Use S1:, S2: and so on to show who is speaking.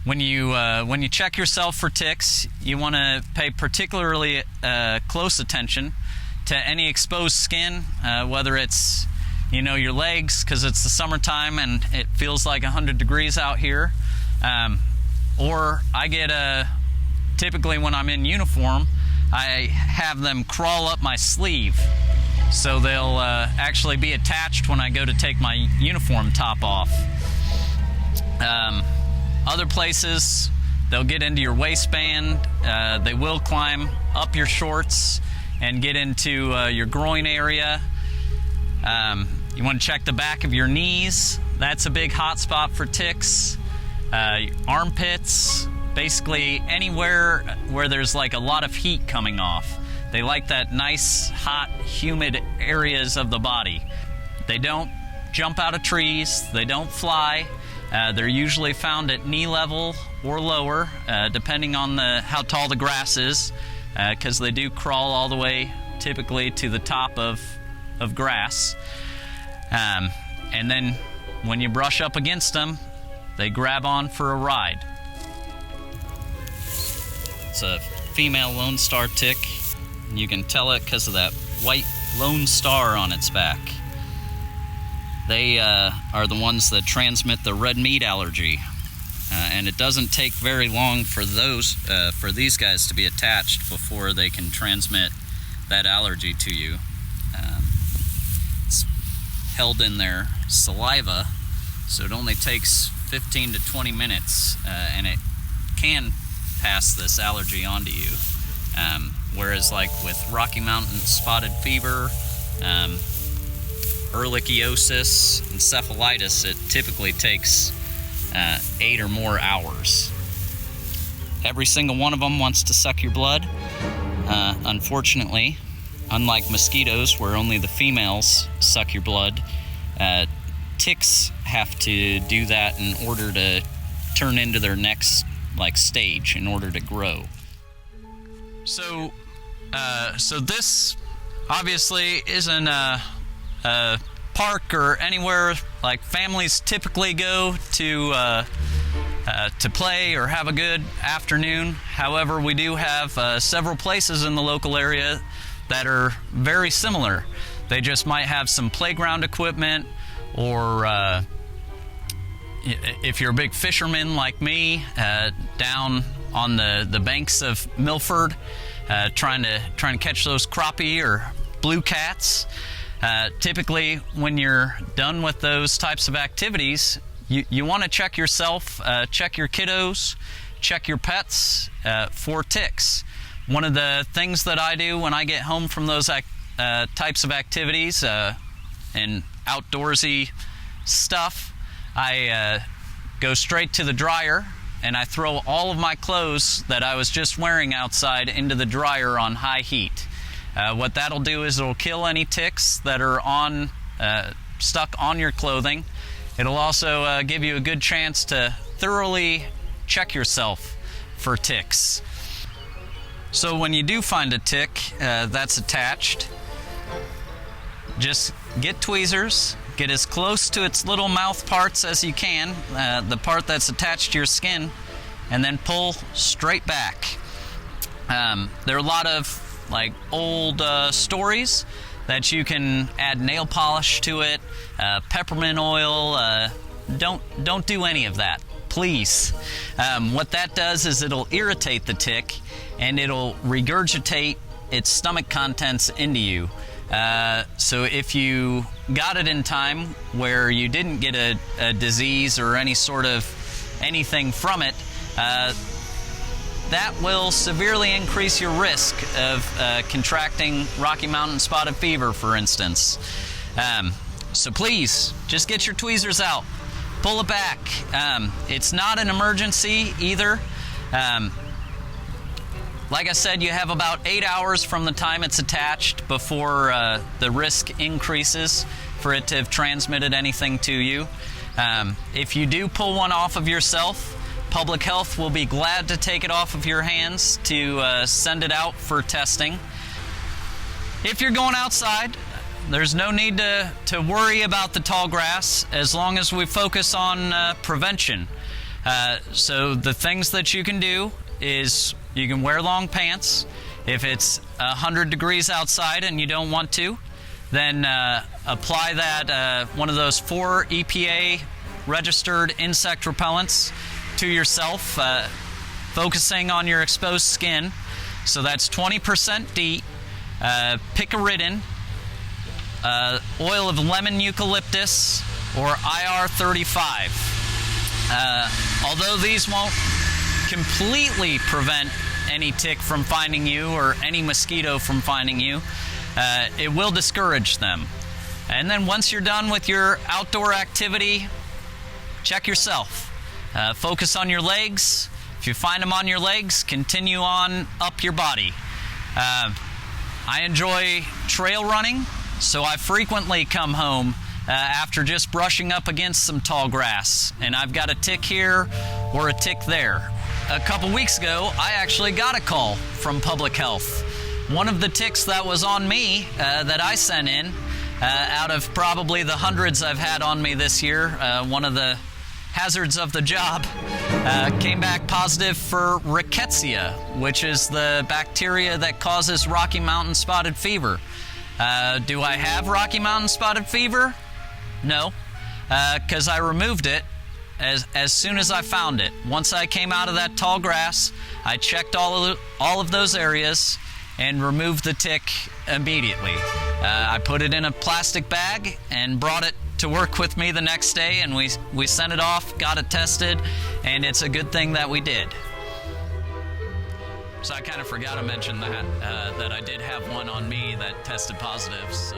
S1: When you check yourself for ticks, you want to pay particularly close attention to any exposed skin, whether it's your legs because it's the summertime and it feels like 100 degrees out here, or I get typically when I'm in uniform, I have them crawl up my sleeve, so they'll actually be attached when I go to take my uniform top off. Other places, they'll get into your waistband. They will climb up your shorts and get into your groin area. You want to check the back of your knees. That's a big hot spot for ticks. Armpits, basically anywhere where there's like a lot of heat coming off. They like that nice, hot, humid areas of the body. They don't jump out of trees. They don't fly. They're usually found at knee level or lower, depending on how tall the grass is, because they do crawl all the way typically to the top of grass. And then when you brush up against them, they grab on for a ride. It's a female Lone Star tick. You can tell it because of that white lone star on its back. They are the ones that transmit the red meat allergy, and it doesn't take very long for these guys to be attached before they can transmit that allergy to you. It's held in their saliva, so it only takes 15 to 20 minutes, and it can pass this allergy on to you. Whereas like with Rocky Mountain spotted fever, ehrlichiosis, encephalitis, it typically takes 8 or more hours. Every single one of them wants to suck your blood. Unfortunately, unlike mosquitoes where only the females suck your blood, ticks have to do that in order to turn into their next stage in order to grow. So this obviously isn't a park or anywhere like families typically go to play or have a good afternoon. However, we do have several places in the local area that are very similar. They just might have some playground equipment, or if you're a big fisherman like me, down on the banks of Milford, trying to catch those crappie or blue cats. Typically, when you're done with those types of activities, you want to check yourself, check your kiddos, check your pets for ticks. One of the things that I do when I get home from those types of activities and outdoorsy stuff, I go straight to the dryer and I throw all of my clothes that I was just wearing outside into the dryer on high heat. What that'll do is it'll kill any ticks that are stuck on your clothing. It'll also give you a good chance to thoroughly check yourself for ticks. So when you do find a tick that's attached, just get tweezers, get as close to its little mouth parts as you can, the part that's attached to your skin, and then pull straight back. There are a lot of old stories that you can add nail polish to it, peppermint oil. Don't do any of that, please. What that does is it'll irritate the tick and it'll regurgitate its stomach contents into you. So if you got it in time where you didn't get a disease or any sort of anything from it, that will severely increase your risk of contracting Rocky Mountain spotted fever, for instance. So please, just get your tweezers out, pull it back. It's not an emergency either. Like I said, you have about 8 hours from the time it's attached before the risk increases for it to have transmitted anything to you. If you do pull one off of yourself, Public Health will be glad to take it off of your hands to send it out for testing. If you're going outside, there's no need to worry about the tall grass as long as we focus on prevention. So the things that you can do is you can wear long pants. If it's 100 degrees outside and you don't want to, then apply that one of those 4 EPA registered insect repellents to yourself, focusing on your exposed skin. So that's 20% DEET, picaridin, oil of lemon eucalyptus, or IR35. Although these won't completely prevent any tick from finding you or any mosquito from finding you, it will discourage them. And then once you're done with your outdoor activity, check yourself. Focus on your legs. If you find them on your legs, continue on up your body. I enjoy trail running, so I frequently come home after just brushing up against some tall grass, and I've got a tick here or a tick there. A couple weeks ago, I actually got a call from public health. One of the ticks that was on me that I sent in, out of probably the hundreds I've had on me this year, one of the hazards of the job, came back positive for rickettsia, which is the bacteria that causes Rocky Mountain spotted fever. Do I have Rocky Mountain spotted fever? No, because I removed it as soon as I found it. Once I came out of that tall grass, I checked all of those areas and removed the tick immediately. I put it in a plastic bag and brought it to work with me the next day, and we sent it off, got it tested, and it's a good thing that we did. So I kind of forgot to mention that I did have one on me that tested positive, so.